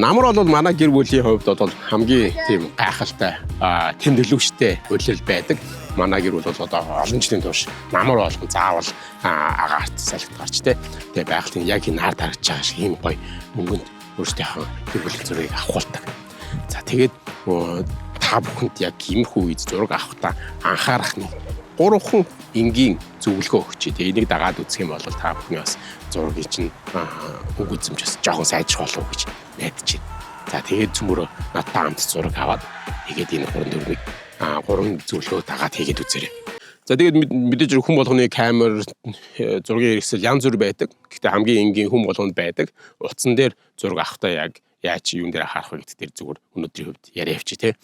Намар бол манай гэр бүлийн хувьд бол хамгийн тийм гайхалтай тэмдэглэгчтэй үйлрэл байдаг. Манай гэр бүл бол одоо олон жилийн турш намар болгон заавал агаарт салхит гарч тэгээ байгалийн яг энэ ард харагдаж байгаа шиг ийм гоё өнгөнд өөрсдийнхөө гэр бүлийн зургийг авахулдаг. За тэгээд та бүхэнд яг иймэрхүү үед зураг авахдаа анхаарах нэг 3 хүн энгийн зөвлөгөө өгч. Тэгээ энийг дагаад үзэх юм бол та бүхний бас зургийг чинь үг үзэмж бас жоохон сайжрах болов уу гэж найдаж байна. За тэгээд цөмөрөө надтай хамт зураг аваад тэгээд энэ 3 зөвлөгөө дагаад хийгээд үзээрэй. За тэгээд мэдээж хүн болгоны камер зургийн хэрэгсэл янз бүр байдаг. Гэхдээ хамгийн энгийн хүн болгонд байдаг. Утсан дээр зураг авахдаа яг яаж юун дээр харах вэ гэдэг дээр зүгээр өнөөдрийн хувьд яриа явчих тий.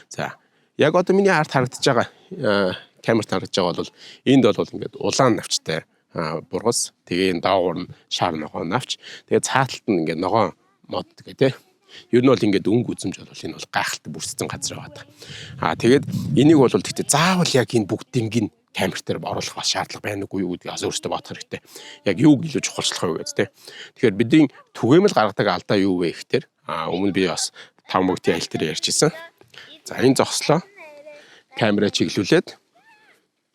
За яг одоо миний арт харагдаж байгаа камерт харагдаж байгаа бол энд бол ингээд улаан навчтай бургас. Тэгээ энэ доогуур нь шар ногоо навч. Тэгээ цааталт нь ингээд ногоо мод гэх тий. Ер нь бол ингээд өнгө үзэмж бол энэ бол гайхалтай бүрдсэн газар байгаа. Тэгээд энийг бол гэхдээ заавал яг энэ бүгдийг камер дээр оруулах бас шаардлага байна уу юу гэдгийг өөрсдөө бодох хэрэгтэй. Яг юуг илүү чухалчлах вэ гэдэг тий. Тэгэхээр бидний түгээмэл гаргадаг алдаа юу вэ гэхээр өмнө би бас 5 мөгтийн аялал дээр ярьжсэн. За энэ зогслоо камераа чиглүүлээд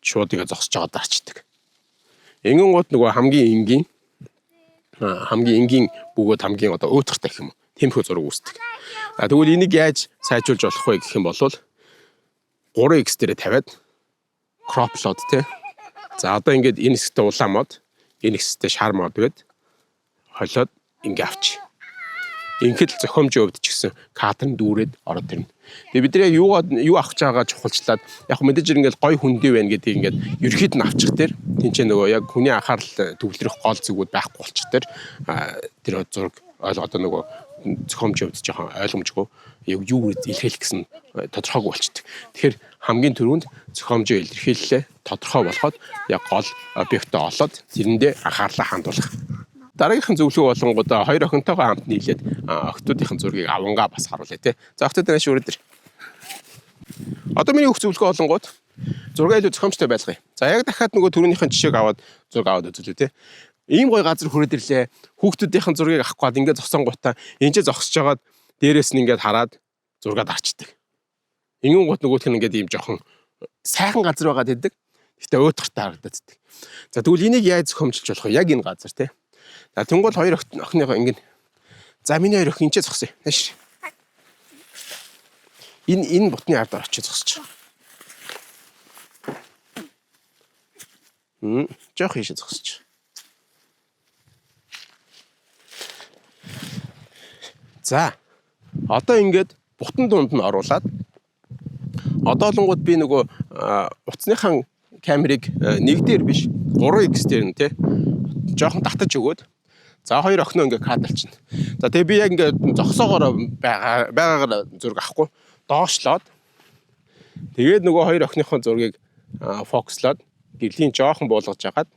шууд ингээ зогсож байгаа дарчдаг. Ингэн гут нөгөө хамгийн энгийн бөгөөд хамгийн одоо өөдрөгтэй гэх юм уу. Тэмхүү зураг үүсдэг. Тэгвэл энийг яаж сайжруулж болох вэ гэх юм бол 3x дээрээ тавиад crop load тий. За одоо ингээд энэ хэсэгтээ улаан мод, энэ хэсэгтээ шар мод гээд холиод ингээ авч. Ингээд зохиомжийн хувьд ч гэсэн кадр нь дүүрээд ороод ирнэ. Тэгээ бид нар юу авах гэж байгаа чухалчлаад яг мэдээж ингээд гой хүндээ байна гэдгийг ингээд ерөөд нь авчих тэр тэнцээ нөгөө яг хүний анхаарал төвлөрөх гол зүгүүд байхгүй болчих тэр зураг одоо нөгөө зохиомжийн хувьд жоохон ойлгомжгүй юу илэрхийлэх гэсэн тодорхойгүй болчихдог. Тэгэхээр хамгийн түрүүнд зохиомжийн илэрхийлэлээ тодорхой болгоод яг гол объектоо олоод тэрэндээ анхаарлаа хандуулах. Дараагийнхан зөвлөгөө болонгуудаа 2 охинтойгоо хамт нийлээд охтуудынхын зургийг авангаа бас харуулъя тий. За охтууд нааш өрөөдөр. Одоо миний өгөх зөвлөгөө болонгууд зураг илүү зохиомжтой байлгая. За яг дахиад нөгөө түрүүнийхэн жишээг аваад зураг аваад үзүүлээ тий. Ийм гоё газар хүрээд ирлээ. Хүүхдүүдийнхэн зургийг авах гээд ингээд зогсонгуудаа энэ ч зогсож жагаад дээрээс нь ингээд хараад зургаад арчдаг. Ингэн гут нөгөөх нь ингээд ийм жоохон сайхан газар байгаад байдаг. Гэхдээ өөдөртэй харагдаад байдаг. За тэгвэл энийг яаж зохиомжилж болох вэ? Яг энэ газар тий. За тэнгуул 2 охиныгоо ингээд за миний 2 охин энэ зогсъё. Нааш. Энэ бутны ард очиж зогсож байгаа. Жоох хийшээ зогсож. За одоо ингээд бутан дунд нь оруулаад одоолонгууд би нөгөө утасныхан камерыг 1 дээр биш 3x дээр нь тий жоохон татаж өгөөд за 2 охиноо ингээд кадрлчихна. За тэгээ би яг ингээд зогсоогоор байгаагаар зураг авахгүй доошлоод тэгээд нөгөө 2 охиныхон зургийг фокуслоод гэрлийн жоохон буулгаж агаад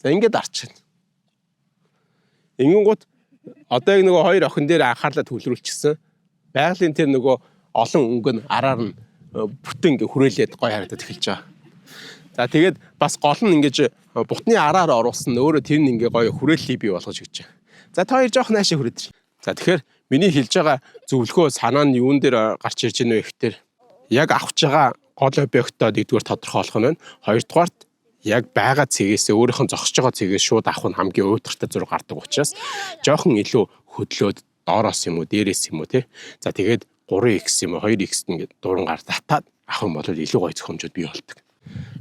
за ингээд арчихна. Ингэнгუთ одоо яг нөгөө 2 охин дээр анхаарлаа төвлөрүүлчихсэн. Байгалийн тэр нөгөө олон өнгө нь араар нь бүтэн ингээ хүрээлээд гой харагдаад эхэлж байгаа. За тэгээд бас гол нь ингэж бутны араар оруулсан өөрөө тэр нь ингээ гоё хүрээллийг бий болгож өгч байгаа. За та хоёр жоох наашаа хүрээд. За тэгэхээр миний хэлж байгаа зөвлөгөө санаа нь юун дээр гарч ирж байна вэ гэхээр яг авч байгаа гол объектоо нэгдүгээр тодорхойлох нь байна. Хоёрдугаарт яг байгаа цэгээсээ өөрийнх нь зогсож байгаа цэгээс шууд авах нь хамгийн өөдрөгтэй зураг гардаг учраас жоохон илүү хөдлөөд доороос юм уу дээрээс юм уу тий. За тэгээд 3x юм уу 2x ингээд дурангаар татаад авах юм бол илүү гоё зохиомжууд бий болдог.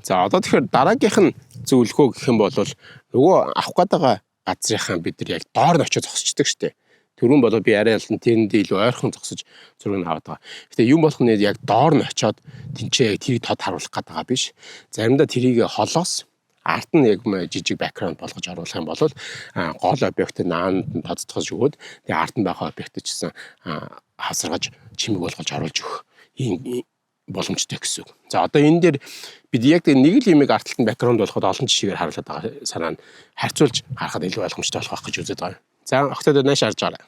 За одоо тэгэхээр дараагийнх нь зөвлөгөө гэх юм бол нөгөө авах гээд байгаа газрынхаа бид нар яг доор нь очиж зогсчдаг штеп. Түрүүн бол би арай ялан тэрэндээ илүү ойрхон зогсож зургийг аваад байгаа. Гэтэ юм болох нь яг доор нь очиод тэнцээ тэрийг тод харуулах гээд байгаа биш. Заримдаа тэрийг холоос арт нь яг жижиг бэкграунд болгож оруулах юм бол гол объект наанд нь тодтогч өгөөд тэгээ арт нь байгаа объект ч гэсэн хасаргаж чимэг болгож оруулж өгөх ийм боломжтой гэсэн үг. За одоо энэ дээр бид яг нэг л юмыг артталт нь бэкграунд болоход олон жишээгээр харуулдаг байгаа санаа нь харьцуулж харахад илүү ойлгомжтой болох гэж үзэж байгаа. За охтод нааш харж байгаа.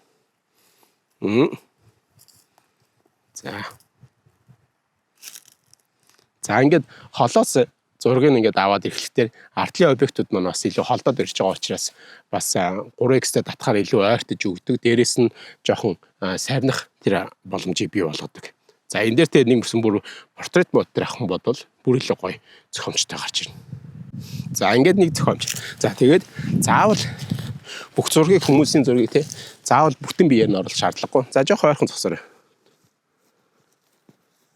За ингээд холоос зургийг ингээд аваад ирэхлээр артлын объектууд маань бас илүү холдоод ирж байгаа учраас бас 3x-тэй татахаар илүү ойртож өгдөг. Дээрээс нь жоохон сарних тэр боломжийг бий болгодог. За энэ дээр тэ нэг мөрсөн бүр портрет мод дээр авах юм бол бүр илүү гоё зохиомжтой гарч ирнэ. За ингээд нэг зохиомж. За тэгээд заавал бүх зургийг хүмүүсийн зургийг те заавал бүтэн биеэр нь оруулах шаардлагагүй. За жоох ойрхон зогсоорой.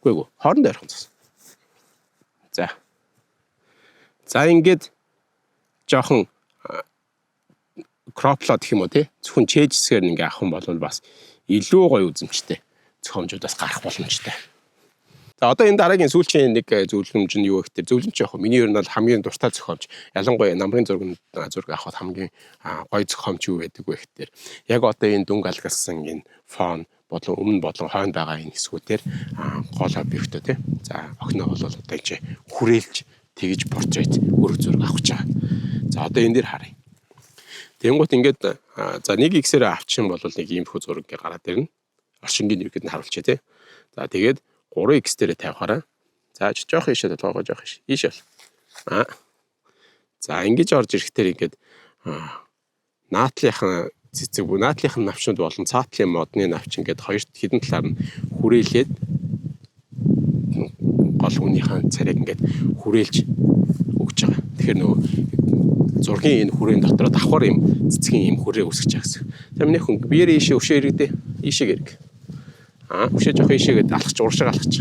Үгүй ээ, хоорондоо ойрхон зогсоо. За ингээд жоохон кроплоод гэх юм уу те зөвхөн чэйж хэсгээр ингээ авах юм бол бас илүү гоё үзэмжтэй зохиомжуудаас гарах боломжтой. За одоо энэ дараагийн сүүлчийн нэг зөвлөмж нь юу гэхээр зөвлөмж яг миний ер нь бол хамгийн дуртай зохиомж ялангуяа намрын зураг авахд хамгийн гоё зохиомж юу байдаг вэ гэхээр яг одоо энэ дүнг алгалсан энэ фон бодлон өмнө бодлон хойно байгаа энэ хэсгүүдээр гол объектоо тий. За охиноо бол одоо энэ хүрээлж тэгж портрет өрг зураг авах гэж байгаа. За одоо энэ дээр харъя. Тэнгуут ингээд за 1x-ээр авчихсан бол нэг иймэрхүү зураг ингээ гараад ирнэ. Оршингийн нэргэд нь харуулчих тий. За тэгээд 3x дээр тавихаараа. За жоох ийшээ тоогоо жоох ийш. Ийш бол. За ингэж орж ирэхдээ ингээд наатлынхаа цэцэг бүх наатлынхаа навчнууд болон цаатлын модны навч ингээд хоёр хэдэн талаар нь хүрээлээд гол хүнийхээ царайг ингээд хүрээлж өгч байгаа. Тэгэхээр нөгөө зургийн энэ хүрээний дотор давхар юм цэцгийн юм хүрээ үсгэж байгаа гэсэн. За миний хүн биеэр ийшээ өшөө иргэдэ. Ийшээ гэрэг. Өшөө жоох ийшээгээд алхаж уршиг алхаж.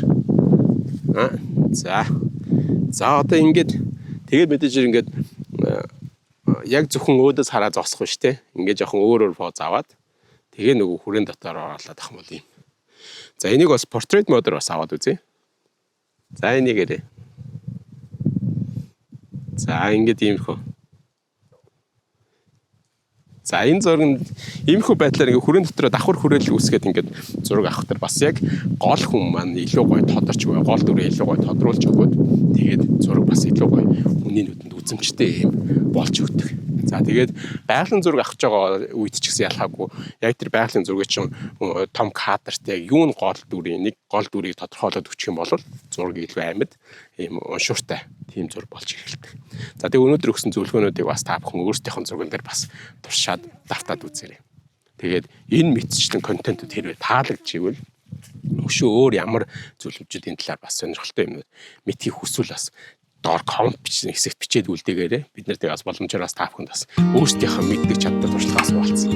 За одоо ингээд тэгээд мэдээж ингээд яг зөвхөн өөдөөс хараа зогсох биш те. Ингээд жоохон өөр поз аваад тэгээ нөгөө хүрээний дотор оруулаад ах юм бол юм. За энийг бас портрет модоор бас аваад үзье. За энийг ярэ. За ингээд иймэрхүү. За энэ зураг нь иймэрхүү байдлаар ингээ хүрээний дотор давхар хүрээл үүсгээд ингээд зураг авах төр бас яг гол хүн маань илүү гоё тодорч буюу гол дүрээ илүү гоё тодруулж өгөөд тэгээд зураг бас илүү гоё хүний нүдэнд үзэмжтэй юм болж өгдөг. За тэгээд байгалийн зураг авах гэж байгаа үед ч гэсэн ялхаагүй яг тэр байгалийн зургийг чинь том кадртай юу н гол дүрийн нэг гол дүрийг тодорхойлоод өгчих юм бол зураг илүү амьд ийм уншууртай тийм зураг болж эхэлдэг. За тэгээд өнөөдөр өгсөн зөвлөгөөнүүдийг бас та бүхэн өөрсдийнхөө зурган дээр бас туршаад давтаад үзээрэй. Тэгээд энэ мэдчлэн контентууд хэрвээ таалагдчихвэл өшөө өөр ямар зөвлөмжүүдийн талаар бас сонирхолтой юмнууд мэдхийг хүсвэл бас доор коммент бичсэн хэсэгт бичээд үлдээгээрэй. Бид нар тэгээс боломжоор бас та бүхэнд бас өөрсдийнхөө мэддэг чаддаг туршлагаас хуваалцсан.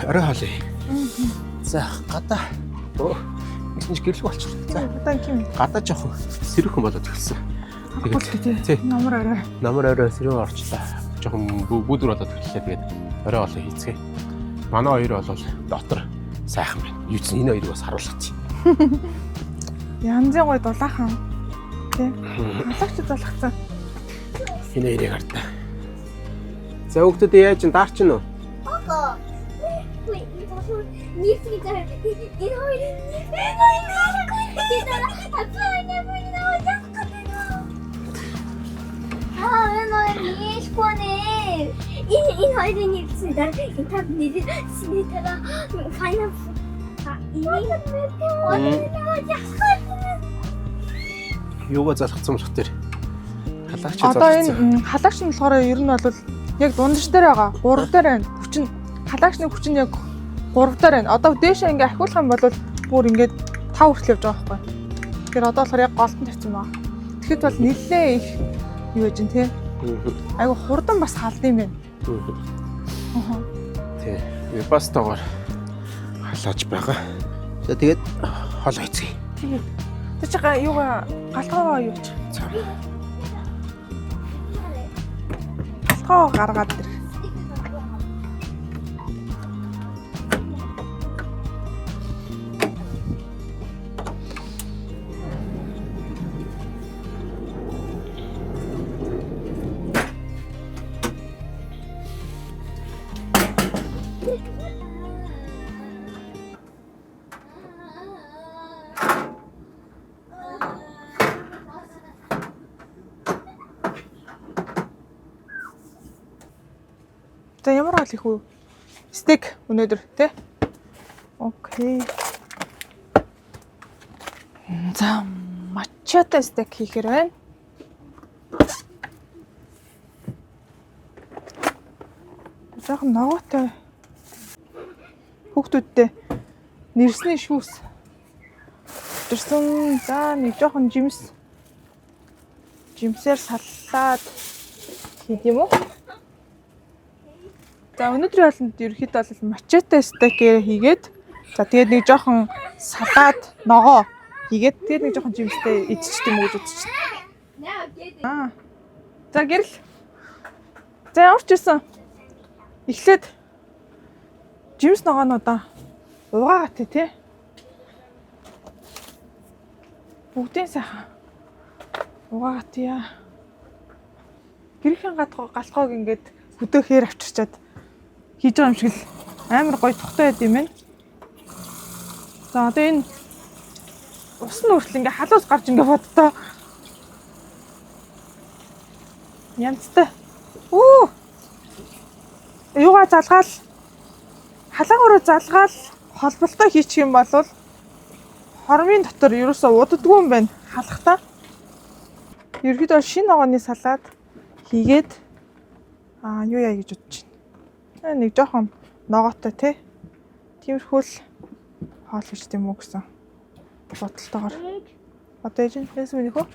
Орой хоолой. За гадаа. Энд гэрэл болчихлоо. За удаан юм. Гадаа жоох сэрүүхэн болоод эхэлсэн. Тэгээд намар орой сэрүүн орчлоо. Жохон бүдүр болоод эхэллээ. Тэгээд орой хоолой хийцгээе. Манай хоёр бол дотор сайхан байна. Юу ч энэ хоёрыг бас харуулгач. Янзын гой дулаахан. Тэ. Алаагч дулаахсан. Энэ хоёрыг хартаа. За хүүхдүүд яаж даарч гинөө? Niet vertellen. In hoorde niet. Юугаа залхацсан болох тэр халаагч одоо энэ халаагч нь болохоор ер нь бол яг дундаж дээр байгаа. 3 дээр байна. Хүчин халаагчны хүчин яг 3 дээр байна. Одоо дээшээ ингээ ахиулах юм бол бүр ингээд 5 хүртэл явж байгаа байхгүй. Тэгэхээр одоо болохоор яг голтон тавьсан байна. Тэгэхэд бол нэлээ их юу гэж тий. Айгу хурдан бас халд юм байна. Тий. Бас тоогоор халааж байгаа. За тэгээд хол хайцгий. Тэгээд тэр чигаа юугаа галтгаваа юу ч. шалтгаан гаргаад ирэх. За ямар гал их үү? Стейк өнөөдөр тий? Окей. За мачата стейк хийхээр байна. Жохон ногоотой. Хүүхдүүдтэй нэрсний шүүс. Тэрсэн за нэг жохон жимсээр саллаад хийх юм уу? За өнөөдрийн хоолнд ерөөхдөө бол мачете стейкээр хийгээд за тэгээд нэг жоохон салаад ногоо хийгээд тэгээд нэг жоохон жимстэй эзчт юм уу гэж үзчихсэн. За гэрэл. За ямар ч байсан. Эхлээд жимс ногоонуудаа угаагаад тий. Бүгдийн сайхан угаагаад яа. Гэрхийн галтгоог ингээд хөдөөхээр авчирчаад хийж байгаа юм шиг л амар гоё тухтай байд юм байна. За одоо энэ ус нь хүртэл ингээ халуус гарч ингээ боддоо. Янзтай. Юугаа залгаал халаагаараа залгаал холболтой хийчих юм бол хормын дотор ерөөсөө уддаггүй юм байна халахтаа. Ерөөхдөө шинэ ногооны салаад хийгээд юу яа гэж бодож байна. Нэг жоохон ногоотой тий. Тиймэрхүү л хоол гэж тийм үү гэсэн бодолтойгоор. Одоо ээж нь яасан бэ нөхөө?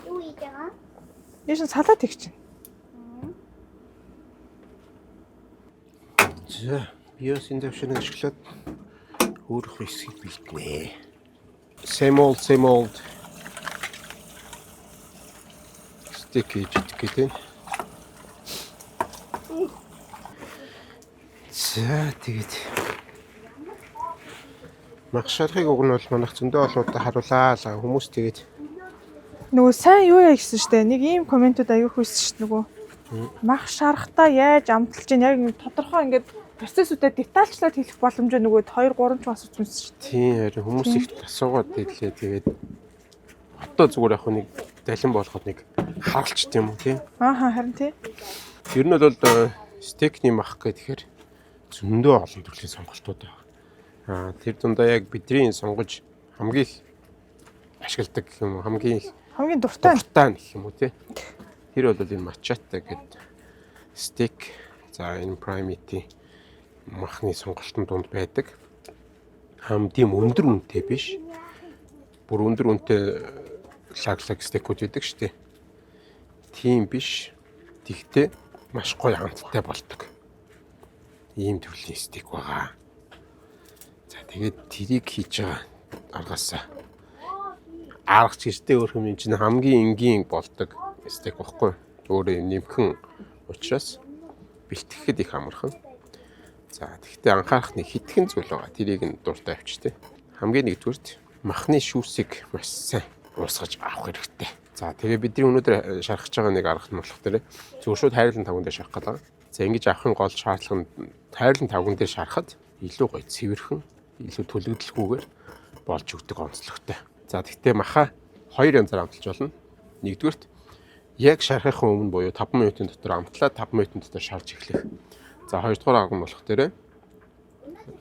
Юу хийж байгаа? Ээж нь салаад хийх чинь. За биос индукшн ашиглаад өөрөөх хэсгийг бэлтнэ. Same old steak хийж идэх гэдэг. За тэгээд мах шархыг уг нь бол манайх зөндөө олоодаа харуулаа л хүмүүс тэгээд Нөгөө сайн юу яа гэсэн штэ. Нэг ийм комментууд аяух байсан штэ нөгөө. Мах шарахтаа яаж амталж чинь яг нэг тодорхой ингээд процессуудаа детальчлаад хэлэх боломжоо нөгөө 2 3 ч бас үзсэн штэ. тийм харин хүмүүс их асуугаад ирлээ тэгээд одоо зүгээр яг нэг далин болгоход нэг хаалчт юм уу тийм. Харин тий. Ер нь бол стейкний мах гэхээр зөндөө олон төрлийн сонголтууд байна. Тэр дундаа яг бидний сонгож хамгийн их ашигладаг гэх юм уу хамгийн дуртай гэх юм уу тий. Тэр бол энэ мачата гэдэг стейк за энэ primate махны сонголтын дунд байдаг. Тийм өндөр үнэтэй биш. Бүр өндөр үнэтэй лаглаг стейкүүд байдаг шүү дээ. Тийм биш. Тэгтээ маш гоё хамттай болдог. Ийм төрлийн стейк байгаа. За тэгээд тэрийг хийж байгаа аргаасаа аргач гэртээ өөр юм чинь хамгийн энгийн болдог стейк баггүй. Өөрөө нэмхэн учраас бэлтгэхэд их амархан. За тэгтээ анхаарах нэг хитгэн зүйл байгаа. Тэрийг нь дуртай авчтэй. Хамгийн нэгдүгürt махны шүүсийг маш сайн уусгаж авах хэрэгтэй. За тэгээ бидний өнөөдөр шархаж байгаа нэг арга нь болох дээр зөв шууд хайрлан тавган дээр шарах гэдэг. За ингэж авахын гол шаардлага нь хайрлан тавган дээр шарахад илүү гоё цэвэрхэн, илүү төлөгдөлгүйгээр болж өгдөг онцлогтой. За тэгтээ маха 2 янзаар амталж болно. Нэгдүгürt яг шарахын өмнө буюу 5 минутын дотор амтлаад 5 минутын дотор шарж эхлэх. За хоёрдугаар арга нь болох дээр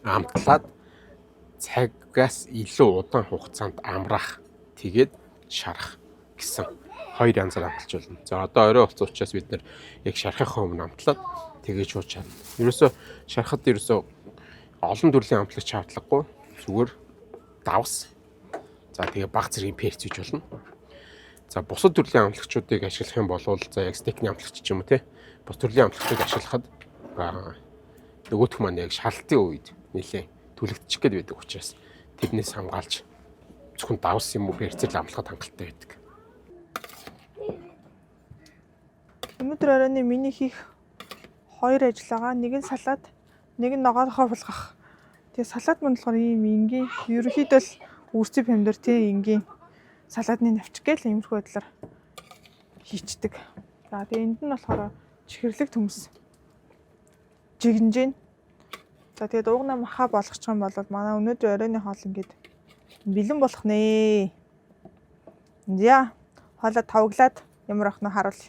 амтлаад цагаас илүү удаан хугацаанд амраах, тэгээд шарах гэсэн 2 янзаар амталж болно. За одоо орой болсон учраас бид нэр яг шарахын өмнө амтлаад тэгээд шууд шарна. Ерөөсөө шарахад олон төрлийн амтлагч шаардлагагүй. Зүгээр давс. За тэгээ баг зэргийн перц хийж болно. За бусад төрлийн амтлагчдыг ашиглах юм бол за яг стейкний амтлагч ч юм уу те. Бус төрлийн амтлагчдыг ашиглахад нөгөөх маань яг шалалтын үед нэлээ түлэгдчих гээд байдаг учраас тэрнээс хамгаалж зөвхөн давс юм уу перцэл амтлахад хангалттай байдаг. Өнөөдөр оройны миний хийх 2 ажил байгаа. Нэг нь салаад, нэг нь ногоонхоо булгах. Тэгээ салаад мөн болохоор ийм энгийн ерөнхийдөө л үрцэг хэмдэр тий энгийн салаадны навчиг гээл иймэрхүү байдлаар хийчдэг. За тэгээ энд нь болохоор чихэрлэг төмс жигнэж гин. За тэгээд уугнаа маха болгочих юм бол манай өнөөдөр оройны хоол ингээд бэлэн болох нэ. За хоолоо тавглаад ямар ах нь харуул.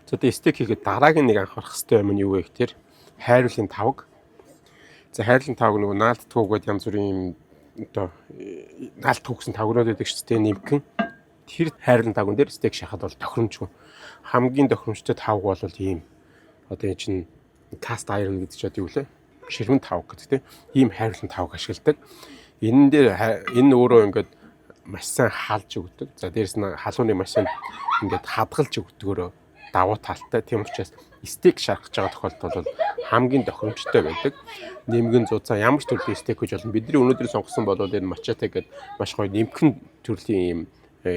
За тэгээ стейк хийхэд дараагийн нэг анхаарах хэрэгтэй юм нь юу вэ гэхээр хайруулын тавг. За хайрлын тавг нөгөө наалтдгүйгээд янз бүрийн одоо наалтдгүй гэсэн тавгнууд байдаг шүү дээ нэмгэн. Тэр хайрлын тавган дээр стейк шахаад бол тохиромжгүй. Хамгийн тохиромжтой тавг бол ийм одоо энэ чинь cast iron гэдэг чинь юу вэ? Ширмэн тавг гэдэг тийм. Ийм хайрлын тавг ашигладаг. Энэ дээр энэ өөрөө ингээд маш сайн халж өгдөг. За дээрэс нь халууны машин ингээд хадгалж өгдөгөөрөө давуу талтай. Тийм учраас стейк шаргаж байгаа тохиолдолд бол хамгийн тохиромжтой байдаг. Нэмгэн зузаан ямар ч төрлийн стейк гэж болно. Бидний өнөөдөр сонгосон бол энэ мачате гэдэг маш гоё нэмхэн төрлийн ийм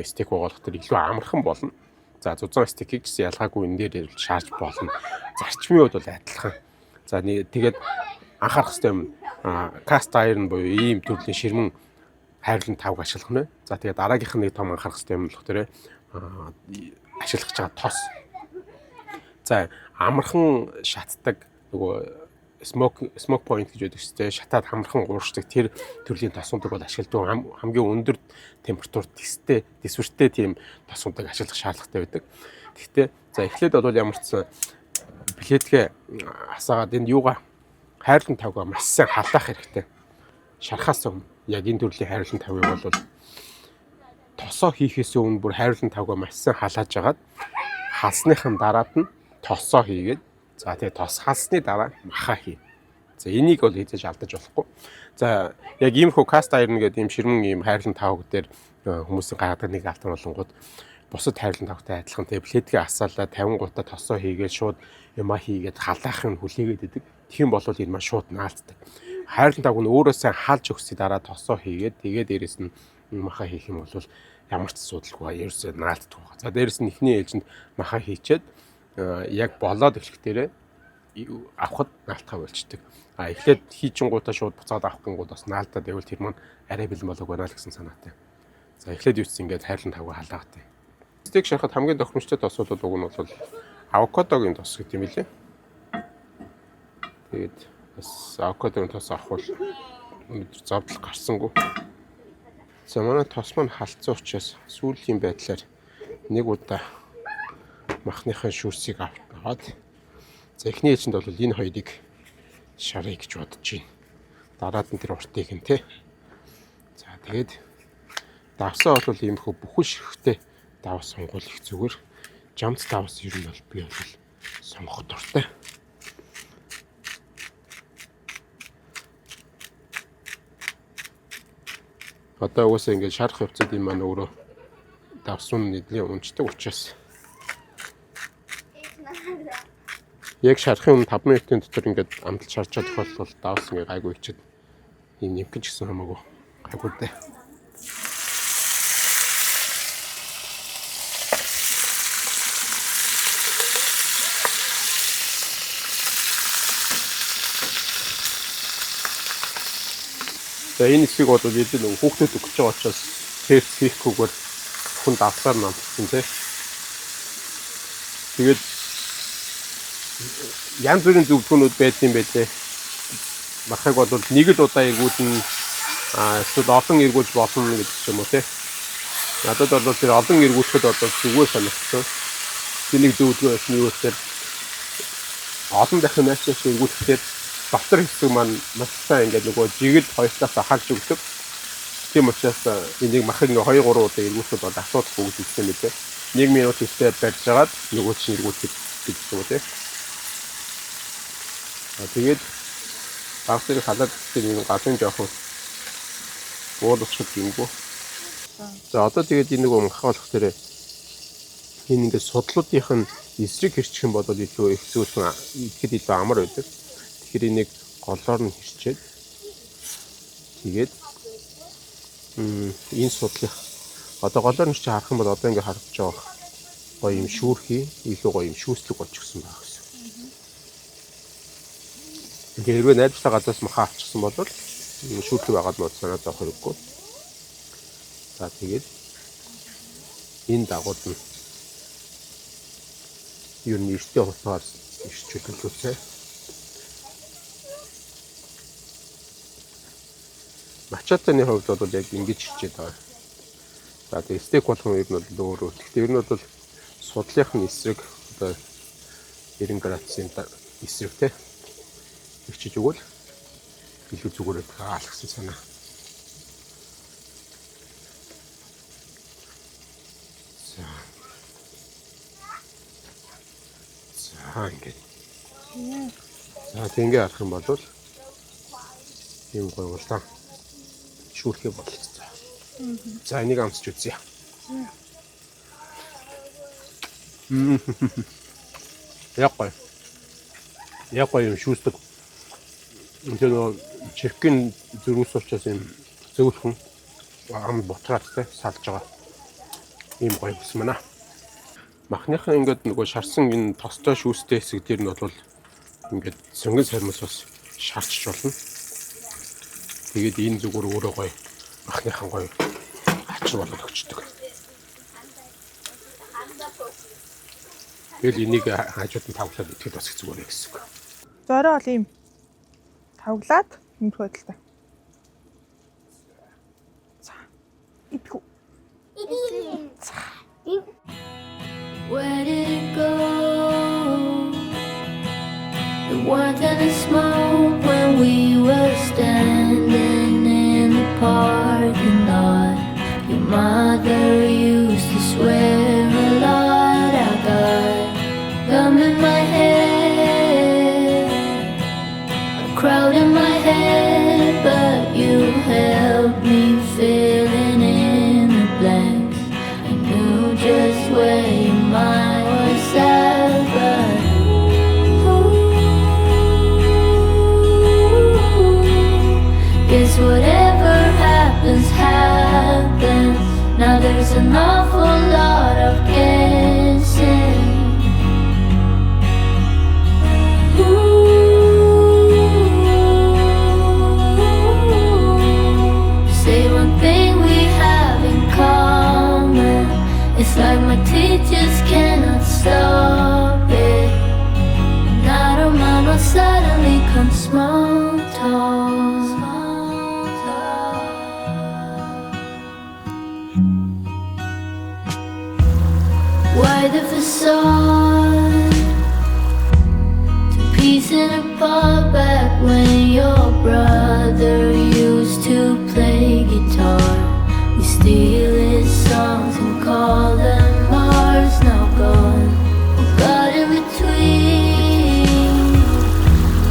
стейк байгаа болохоор илүү амархан болно. За зузаан стейкийг гэсэн ялгаагүй энэ дээр шаарж болно. Зарчмын хувьд бол адилхан. За тэгээд анхаарах хэрэгтэй юм. Cast iron буюу ийм төрлийн ширмэн хайрлын тавг ашиглах нь. За тэгээд дараагийнх нь нэг том анхаарах хэрэгтэй юм болохоор ашиглаж байгаа тос. За амархан шатдаг нөгөө smoke point гэж байдаг шүү дээ. Шатаад хамархан ууршдаг тэр төрлийн тосуудыг бол ашигладаг хамгийн өндөр температур тэсвэртэй тийм тосуудыг ашиглах шаардлагатай байдаг. Гэхдээ за эхлээд бол ямар ч плетгээ асаагаад энэ юугаа хайрлан тавгаа маш сайн халаах хэрэгтэй. Шарахаас өмнө яг энэ төрлийн хайрлан тавыг бол тосоо хийхээс өмнө бүр хайрлан тавгаа маш сайн халааж агаад халсныхан дараад нь тосоо хийгээд за тэгээ тос халсны дараа маха хий. За энийг бол хийж алдаж болохгүй. За яг иймэрхүү cast iron гэдэг ийм ширмэн ийм хайрлан тавг дээр хүмүүсийн гайхдаг нэг алтан болонгууд бусад хайрлан тавгтай адилхан тэгээ плетгээ асаалаа 50 гутаа тосоо хийгээд шууд юма хийгээд халаахын хүлээгээд идэг. Тийм бол энэ маань шууд наалтдаг. Хайрлан тавг нь өөрөө сайн халж өгсөй дараа тосоо хийгээд тэгээ дээрэс нь маха хийх юм бол ямар ч асуудалгүй ерөөсөө наалтдаг. За дээрэс нь эхний ээлжинд маха хийчээд яг болоод эхлэх дээрээ авахд наалтхаа болчдөг. Эхлээд хийчингуудаа шууд буцаад авах гингууд бас наалтаад байвал тэр маань арай бэлэн болоог байна л гэсэн санаатай. За эхлээд юуц ингээд хайрлан тавга халаагатай. Стейк шахахад хамгийн тохиромжтой тос бол уг нь бол авокадогийн тос гэдэг юм билээ. Тэгээд бас авокадогийн тос авах бол өнөөдөр завдал гарсангүй. За манай тос маань халдсан учраас сүүлийн байдлаар нэг удаа махныхын шүүрсийг аваад за эхний ээлжинд бол энэ хоёрыг шарыг гэж бодож байна. Дараад нь тэр уртыг нь тий. За тэгээд давсаа бол иймэрхүү бүхэн ширхтэй давс сонгуул их зүгээр. Жамц давс ер нь бол би бол сонгох дуртай. Одоо уусаа ингээд шарах явцад юм маань өөрөө давсун нэдлийн унцдаг учраас яг шарахын өмнө 5 минутын дотор ингээд амталж шарж чадах бол давс ингээд гайгүй ичээд ийм нэмгэн ч гэсэн хамаагүй гайгүй дээ. За энэ хэсгийг бол ядуу нэг хүүхдүүд өгч байгаа учраас тест хийхгүйгээр хүн давсаар намтсан тий. Тэгээд янз бүрийн зөвлөгөөнүүд байдсан байлээ. Махыг бол нэг л удаа эргүүлнэ, эсвэл олон эргүүлж болно гэдэг ч юм уу тий. Надад бол тэр олон эргүүлэхэд одоо зүгээр санагдсан. Тэнийг зөвлөгөө байсан юу гэхээр олон дахин наачаас эргүүлэхээр дотор хэсэг маань маш сайн ингээд нөгөө жигэл хоёртаас халж өгдөг. Тийм учраас энийг махыг 2-3 удаа эргүүлэхэд бол асуудалгүй гэж хэлсэн мэт. 1 минут өстэй барьж агаад нөгөө чинь эргүүлэх гэдэг юм тий. Тэгээд давсыг халаад энэ гадын жоохон уулзах гингүү. За одоо тэгээд энэ нөгөө мах болох тэрэ энэ ингээд судлуудынх нь эсрэг хэрчих юм бол илүү их зүйлсэн ихэд илүү амар байдаг. Тэгэхээр энийг голоор нь хэрчээд тэгээд энэ судлах одоо голоор нь чи харах юм бол одоо ингээд харагдаж байгаа гоё юм шүүрхий илүү гоё юм шүүслэг болж гисэн байх гэсэн. Тэгээ хэрвээ найзлаа газраас махаа авчихсан бол шүүтлэг байгаад нууц санаа зовх хэрэггүй. За тэгээд энэ дагууд нь юу нэртэй хусаар ирч чөлөөлөөсэй. Мачатаны хувьд бол яг ингэж хичээд байгаа. За тэгээд стейк болгон ер нь бол өөрөө. Гэхдээ ер нь бол судлынхын эсрэг одоо 90 градусын эсрэг те хичиж өгвөл илүү зүгээр байгаа гэсэн санаа. За ингээд. За тэгээ харах юм бол юм гоё болоо. Шүүрхээ болчихсон. За энийг амсч үзье. Яг гоё юм шүүсдэг. Тэр чиркэн зүрхс учраас юм зөөлхөн ам ботраатай салж байгаа. Ийм гоё бүс мана. Махныхаа ингээд нөгөө шарсан энэ тостой шүүстэй хэсэг дээр нь бол ингээд сонгон сармас бас шарчж болно. Тэгээд энэ зүгээр өөрөө гоё махныхаа гоё ач болоод өгчдөг. Тэгэл энийг хажууд нь тавглаад итгэл бас зүгээр гэсэн үг. Зороо бол ийм тавглаад юм хөдөлтэй. За. Идэх. Where did it go? The warmth and the smoke when we were standing in the parking lot. Your mother used to swear a lot. I got gum in my head, a crowd in my head, but you helped me filling in the blanks. I knew just where your mind was at, but guess whatever happens, happens. Now there's an awful lot of guessing. Say one thing we have in common. It's like my teachers cannot stop it. And I don't mind what suddenly comes small talk. Why the facade? To piecing apart back when your brother used to play guitar. We steal his songs and call them ours. Now gone, we got in between.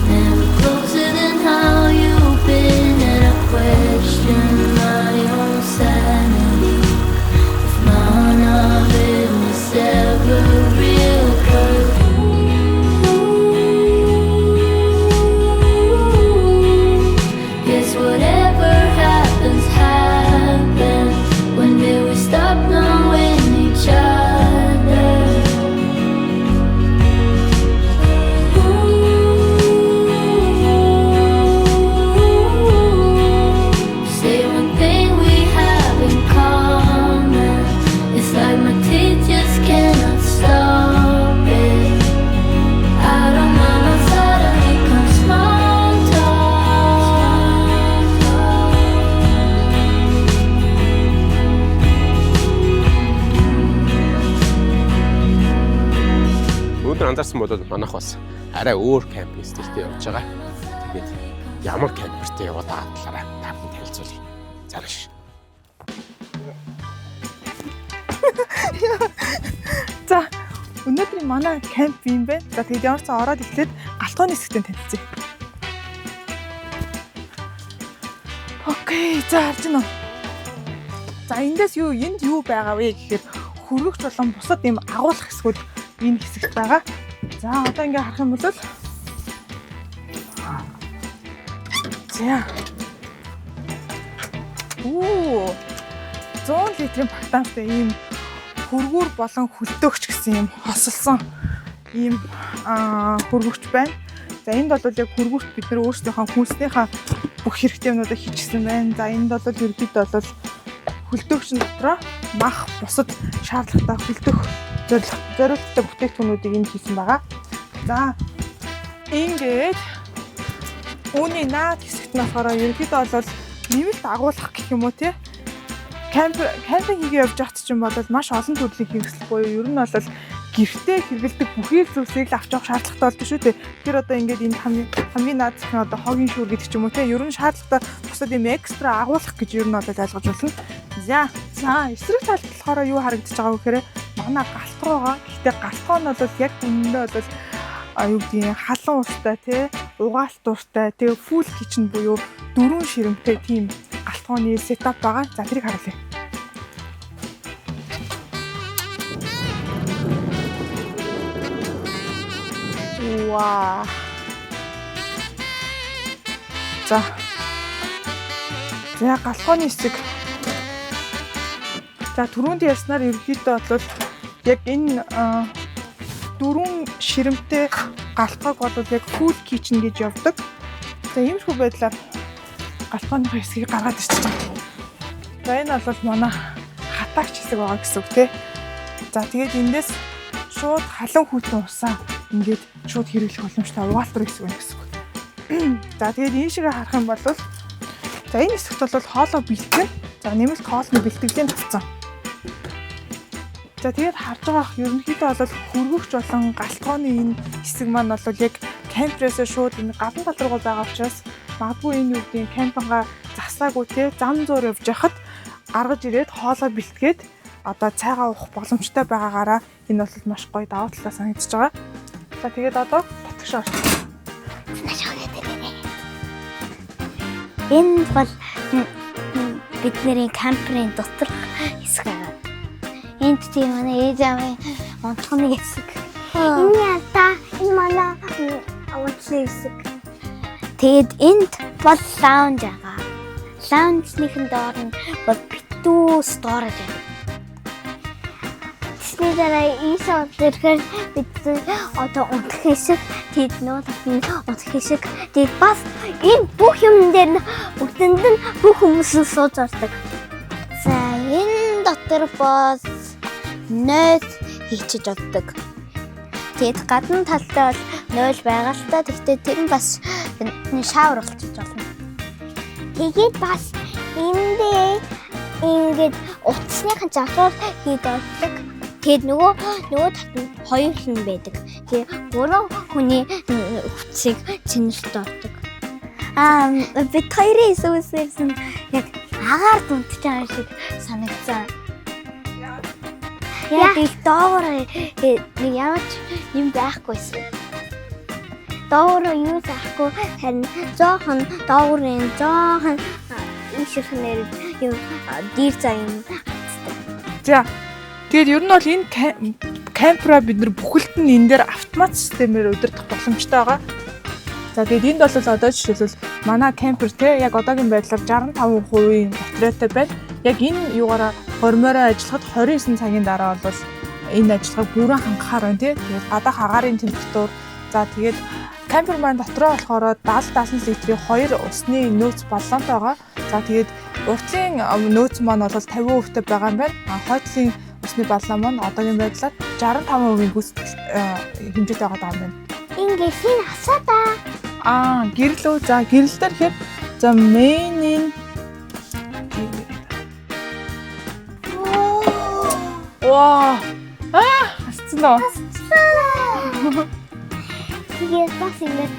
Never closer than how you've been, and I question my own sanity. If none of it was ever real, 'cause guess whatever happens, happens. When did we stop knowing each other? Say one thing we have in common. It's like my teachers cannot stop it. I don't mind how suddenly comes small talk. Өнөөдөр анзаарсан бол манайх бас арай өөр кампинг стилтэй явж байгаа. Тэгээд ямар кампертэй яваад байгаа талаараа та бүхэнд танилцуулъя. Зараш. За. Өнөөдрийн манай камп юм байна. За тэгээд ямар ч ороод эхлээд галтгооны хэсэгтээ танилцъя. Окей, за харж байна уу? За эндээс энд юу байгаа вэ гэхээр хөргөгч болон бусад юм агуулах хэсгүүд энэ хэсэгт байгаа. За одоо ингээ харах юм бол за 100 литрийн багтаантай ийм хөргүүр болон хөлтөөгч гэсэн ийм хосолсон ийм хөргөгч байна. За энд бол яг хөргүүрт бид нэр өөрсдийнхөө хүнснийхээ бүх хэрэгтэйнүүдийг хийчихсэн байна. За энд бол ерөнхийдөө бол хөлдөөгчн дотроо мах бусад шаардлагатай хөлдөх зориулттай бүтээгдэхүүнүүдийг энд хийсэн байгаа. За ингээд үүний наад хэсэгт нь болохоор ерөнхийдөө бол нэмэлт агуулгах гэх юм уу тий. Кампинг хийгээ явж байхад ч юм бол маш олон төрлийн хэрэгсэл буюу ер нь бол гэртээ хэрэгэлдэг бүхий л зүйлсийг л авч явах шаардлагатай болдог шүү дээ. Тэгэхээр одоо ингээд энэ хамгийн наад зах нь одоо хогийн шүүр гэдэг ч юм уу тий. Ер нь шаардлагатай бусад юм экстра агуулгах гэж ер нь бол ойлгож болно. За эсрэг талд болохоор юу харагдаж байгаа вэ гэхээр манай галтгоо байгаа. Гэхдээ галтгоо нь бол яг үнэндээ бол юу гэдгийг халуун устай тий угаалт уртай тэгээ фул кичн буюу 4 ширэмтэй тийм галтгооны сетап байгаа. За тэрийг харуулъя. Вау. За галтгооны хэсэг. За түрүүнд ярьснаар ерөнхийдөө бол яг энэ 4 ширэмтэй галтгоог бол яг full kitchen гэж явдаг. За иймэрхүү байдлаар галтгооны хэсгийг гаргаад ирчихэж байгаа. За энэ бол манай хатаагч хэсэг байгаа гэсэн үг тий. За тэгээд эндээс шууд халуун хүйтэн усаа ингээд шууд хэрэглэх боломжтой угаалтар хэсэг байна гэсэн үг. За тэгээд энэ шигээ харах юм бол за энэ хэсэгт бол хоолоо бэлтгэн. За нэмэлт хоолны бэлтгэлийн тавцсан. За тэгээд харж байгаа ерөнхийдөө бол хөргөгч болон галтгооны энэ хэсэг маань бол яг кампресээ шууд энэ гадна тал руу байгаа учраас магадгүй энэ юу гэдгийг кампинга засаагүй те зам зуур явж байхад гаргаж ирээд хоолоо бэлтгээд одоо цайгаа уух боломжтой байгаагаараа энэ бол маш гоё даваа талаа санагдаж байгаа. За тэгээд одоо татгш орч. Энэ бол бидний кампингийн доторх хэсэг аа. Энд тийм манай ээж аваа онцгойн хэсэг. Энэ ята энэ манай онцгой хэсэг. Тэгэд энд бол лаунж байгаа. Лаунжныхын доор нь бол битүү сторож байна. Тэсний дараа ийшээ өдөрхөр бид одоо унтах хэсэг, тэгэд нуудлын унтах хэсэг. Тэгэд бас энэ бүх юм дээр бүгдэнд нь бүх хүмүүс сууж ордог. За энэ дотор бол нойд хийчиж оддог. Тэгэд гадна талтай бол нойл байгаа л та. Тэгтээ тэр нь бас шавар болчих болно. Тэгээд бас эндээ ингээд утасныхан залуу хийд оддог. Тэгэд нөгөө талд нь 2 хүн байдаг. Тэгээ 3 хүний хүчийг цэнэрт ордог. Бид хоёрын сүсэрсэн яг агаар дүнтэж байгаа шиг санагцсан. Яг их доогоор явж юм байхгүйсэн. Доогоор юу заахгүй харин жоохон доогоорын жоохон ишхнэр юу дир заян хатдаг. За тэгээд ер нь бол энэ кампера бид нар бүхэлд нь энэ дээр автомат системээр удирдах боломжтой байгаа. За тэгээд энд бол одоо жишээлбэл манай кампер те яг одоогийн байдлаар 65% батарейтай байна. Яг энэ юугаараа хормороо ажиллахад 29 цагийн дараа бол энэ ажиллагааг бүрэн хангахаар байна тий. Тэгээд гадаах агаарын температур за тэгээд кампер маань дотроо болохоор 70-70 литрийн 2 усны нөөц баллонтой байгаа. За тэгээд уртлын нөөц маань бол 50% байгаа юм байна. Хойдлын усны баллон маань одоогийн байдлаар 65% гүйцэтгэл хэмжээтэй байгаа юм байна. Ингээд хин асаадаа. Гэрлөө. За гэрэл дээр ихэд за main-ийн Вау! Хасцсан уу? Тэгээд бас ингээд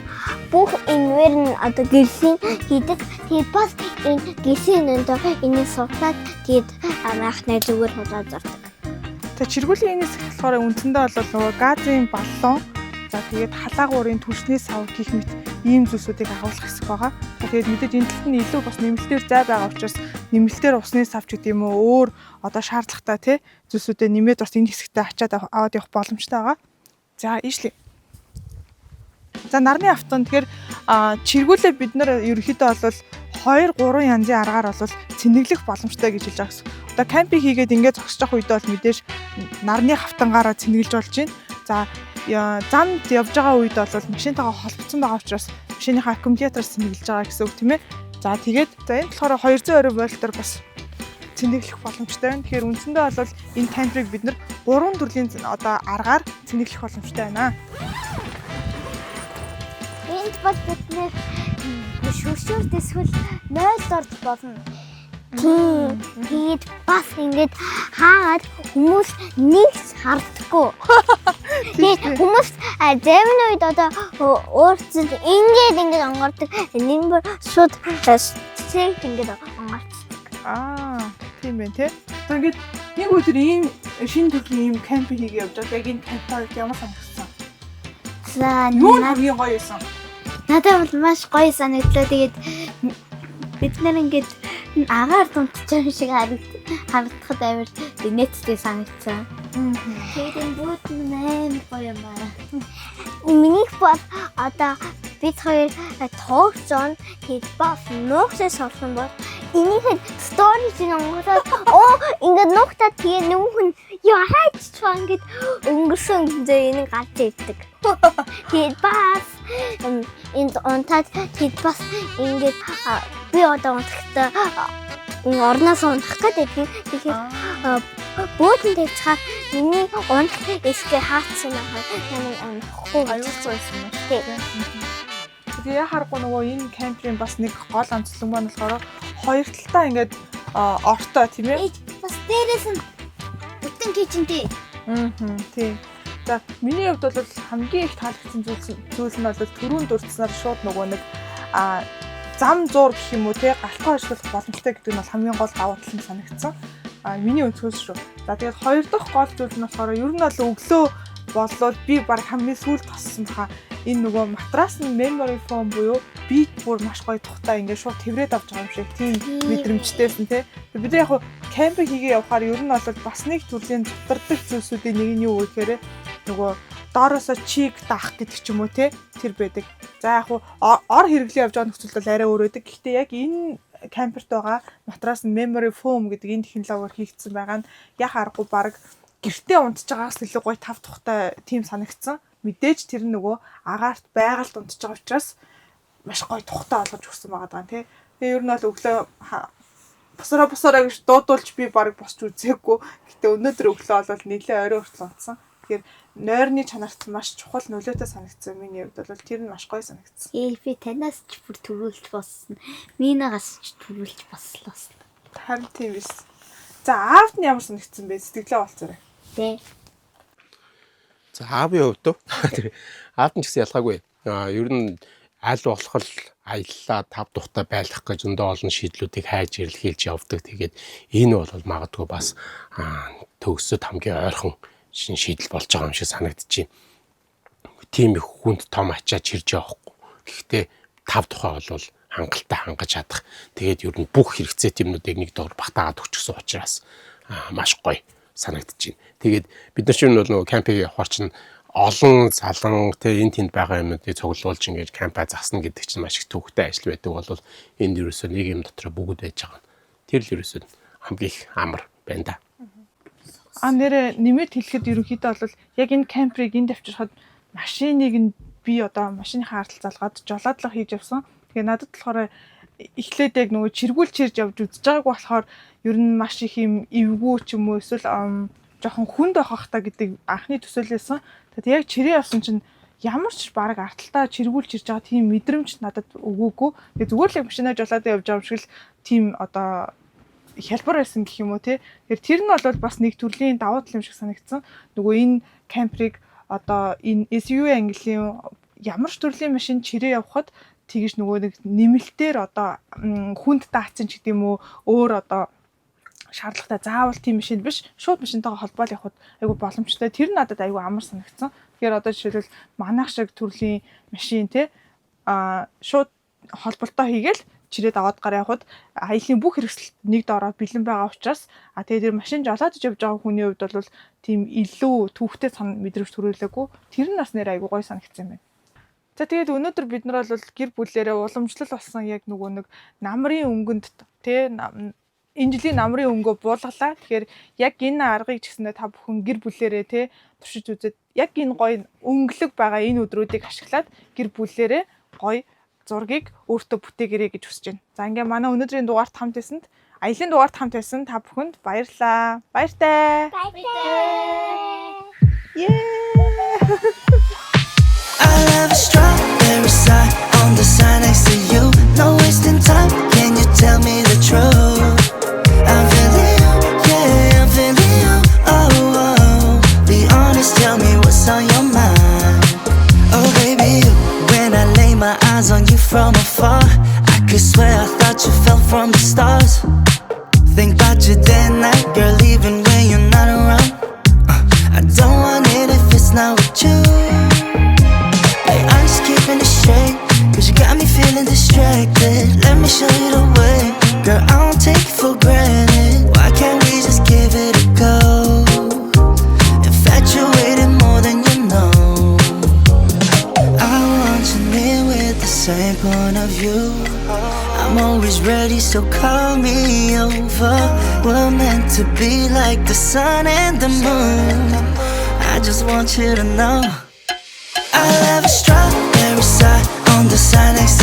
бүх энэвэр нь одоо гэрлийн хийдэг. Тэгээд бас энэ гэрлийн өндөө энэ судлаад тэгээд анхны зүгээр худаад зардаг. За чиргүүлийн энэс болохоор үндсэндээ бол нөгөө газын баллон за тэгээд халаагуурын түлшний сав гэх мэт ийм зүйлсүүдийг агуулгах хэсэг байгаа. Тэгээд мэдээж энэ талд нь илүү бас нэмэлтээр зай байгаа учраас нэмэлтээр усны сав ч гэдэг юм уу өөр одоо шаардлагатай тий зүйлсүүдэд нэмээд бас энэ хэсэгтээ ачаад аваад явах боломжтой байгаа. За ийшлээ. За нарны автон тэгэхээр чиргүүлээ бид нар ерөнхийдөө бол 2-3 янзын аргаар бол цэнэглэх боломжтой гэж хэлж байгаа гэсэн. Одоо кампинг хийгээд ингээд зогсож явах үед бол мэдээж нарны хавтангаараа цэнэглэж болж байна. За замд явж байгаа үед бол машинтайгаа холбогдсон байгаа учраас машиныхаа аккумуляторс цэнэглэж байгаа гэсэн үг тийм ээ. За тэгээд энэ болохоор 220 вольтоор бас цэнэглэх боломжтой байна. Тэгэхээр үндсэндээ бол энэ камерыг бид нэр 3 төрлийн одоо аргаар цэнэглэх боломжтой байна. Энд бол бид нэр шүршүрт эсвэл 0 орж болно. Тэгээд бас ингэж хаагаад хүмүүс нэгс харддаггүй. Тэгээд хүмүүс зэмний үед одоо өөрсдөд ингэж онгордог. Нэмбэр шууд цэг ингэж онгорцдог. Тийм байна тий. За ингээд нэг өдөр ийм шинэ төрлийн ийм кампинг хийгээ явж байгаа. Яг энэ кампинг ямар санагдсан? За юу хамгийн гоё байсан? Надад бол маш гоё санагдлаа. Тэгээд бид нэр ингэж агаар дунтчих юм шиг харагдахад амар нэттэй санагдсан. Тэгээд энэ бүгд нэм гоё юм аа. Миний бол одоо бид хоёр тоогцон хэд бас нуухсаас орсон бол энийхэд стори чинь онгороод ингээд нуухтаа тэгээ нүүхэн яач чаа ингээд өнгөрсөн зөө энийг гарч ирдэг. Тэгээд бас энд онтад тэгээд бас ингээд би одоо унтахтаа орноос унтах гэдэг. Тэгэхээр бөөдөн тавьчихаар миний унтах эсгээ хаацсан байгаа. Ямар унахгүй аюулгүй байсан юм шиг. Тэгээ яхахгүй нөгөө энэ камерын бас нэг гол онцлог маань болохоор хоёр талдаа ингээд ортой тийм ээ. Бас дээрээс нь бүтэн кичэнтэй. Тийм. За миний хувьд бол хамгийн их таалагдсан зүйл нь бол түрүүн дурдсанаар шууд нөгөө нэг зам зуур гэх юм уу те галтгой ажиллах боломжтой гэдэг нь бол хамгийн гол давуу тал нь санагдсан. Миний өнцгөөс шүү. За тэгээд хоёр дахь гол зүйл нь болохоор ер нь бол өглөө болоод би баг хамгийн сүүлд тассан баха энэ нөгөө матрас нь memory foam буюу бит бүр маш гоё тухтай ингээд шууд тэврээд авч байгаа юм шиг тийм мэдрэмжтэйсэн те. Бид яг кампинг хийгээ явахаар ер нь бол бас нэг төрлийн зутардаг зүйлсүүдийн нэг нь юу гэхээр нөгөө доороосоо чиг даах гэдэг ч юм уу те тэр байдаг. За яг ор хэрэглээ явж байгаа нөхцөлд бол арай өөр байдаг. Гэхдээ яг энэ камперт байгаа матрас нь memory foam гэдэг энэ технологиор хийгдсэн байгаа нь яг аргагүй баг гэртээ унтж байгаагаас илүү гоё тав тухтай тийм санагдсан. Мэдээж тэр нөгөө агаарт байгальд унтж байгаа учраас маш гоё тухтай болгож өгсөн байгаа даа тий. Тэгээ ер нь бол өглөө босороо гэж дуудуулж би баг босч үзээгүй. Гэтэ өнөөдөр өглөө бол нэлээ орой хүртэл унтсан. Тэгэхээр нойрны чанарт маш чухал нөлөөтэй санагдсан. Миний хувьд бол тэр нь маш гоё санагдсан. Би танаас ч бүр төрүүлж болсон. Минагаас ч төрүүлж бослоо. Харин тийм биш. За аавд нь ямар санагдсан бэ? Сэтгэлээ болцоорой. Тэ. За аавын хувьд аавд нь ч гэсэн ялгаагүй. Ер нь аль болох аяллаа тав тухтай байлгах гэж өндөө олон шийдлүүдийг хайж ирэлхийлж явдаг. Тэгээд энэ бол магадгүй бас төгсөд хамгийн ойрхон шийдэл болж байгаа юм шиг санагдчихэв. Тийм их хүнд том ачаач ирж явахгүй. Гэхдээ тав тухай бол хангалттай хангаж чадах. Тэгээд ер нь бүх хэрэгцээтэй юмнуудыг нэг доор багтаагаад өчгсөн учраас маш гоё санагдчихэв. Тэгээд бид нар чинь нөгөө кампинг явахаар чинь олон залан энэ тэнд байгаа юмнуудыг цуглуулж ингэж кампа засна гэдэг чинь маш их төвөгтэй ажил байдаг бол энд ерөөсөө нэг юм дотор бүгд байж байгаа. Тэр л ерөөсөө хамгийн их амар байна да. Нэрэ нэмээд хэлэхэд ерөнхийдөө бол яг энэ кампрыг энд авчирхад машиныг нь би одоо машиныхаа ардал залгаад жолоодлого хийж явсан. Тэгээ надад болохоор эхлээд яг нөгөө чиргүүлж ирж явж үзэж байгааг болохоор ер нь маш их юм эвгүй ч юм уу эсвэл жоохон хүнд авах та гэдэг анхны төсөөлөөсөн. Тэгээд яг чирээ явсан чинь ямар ч баг арталтаа чиргүүлж ирж байгаа тийм мэдрэмж надад өгөөгүй. Тэгээд зүгээр л яг машинаа жолоод явж байгаа юм шиг л тийм одоо хялбар байсан гэх юм уу те. Тэгэхээр тэр нь бол бас нэг төрлийн давуу тал юм шиг санагдсан. Нөгөө энэ кампрыг одоо энэ SUV английн ямар ч төрлийн машин чирээ явахад тэгэж нөгөө нэг нэмэлтээр одоо хүнд даацсан ч гэдэм үү өөр одоо шаардлагатай заавал тийм машин биш шууд машинтайгаа холбоол явахад айгу боломжтой. Тэр надад айгу амар санагдсан. Тэгэхээр одоо жишээлбэл манайх шиг төрлийн машин те шууд холболтоо хийгээл чирээд аваад гараа явахад аялын бүх хэрэгсэлд нэг доороо бэлэн байгаа учраас тэгээд тэр машин жолоодж явж байгаа хүний хувьд бол тийм илүү түүхтэй мэдрэмж төрүүлээгүй. Тэр нь бас нэр айгу гоё санагдсан юм байна. За тэгээд өнөөдөр бид нар бол гэр бүлээрээ уламжлал болсон яг нөгөө нэг намрын өнгөнд те энэ жилийн намрын өнгөө буулгалаа. Тэгэхээр яг энэ аргыг ч гэсэндээ та бүхэн гэр бүлээрээ те туршиж үзээд яг энэ гоё өнгөлөг байгаа энэ өдрүүдийг ашиглаад гэр бүлээрээ гоё зургийг өөртөө бүтээгээрэй гэж хүсэж байна. За ингээ манай өнөөдрийн дугаарт хамт байсанд, аялын дугаарт хамт байсан та бүхэнд баярлалаа. Баяртай. I love a strawberry side on the side next to you. No wasting time, can you tell me the truth? I'm feeling you, yeah, I'm feeling you. Oh, oh, be honest, tell me what's on your mind. Oh, baby, you. When I lay my eyes on you from afar, I could swear I thought you fell from the stars. Think about you day and night, girl, even when you're not around. I don't want it if it's not with you. Hey, I'm just keeping it straight, cause you got me feeling distracted. Let me show you the way, girl, I don't take it for granted. Why can't we just give it a go? Infatuated more than you know. I want you near with the same point of view. I'm always ready, so call me over. We're meant to be like the sun and the moon. I just want you to know I love a strawberry side on the side next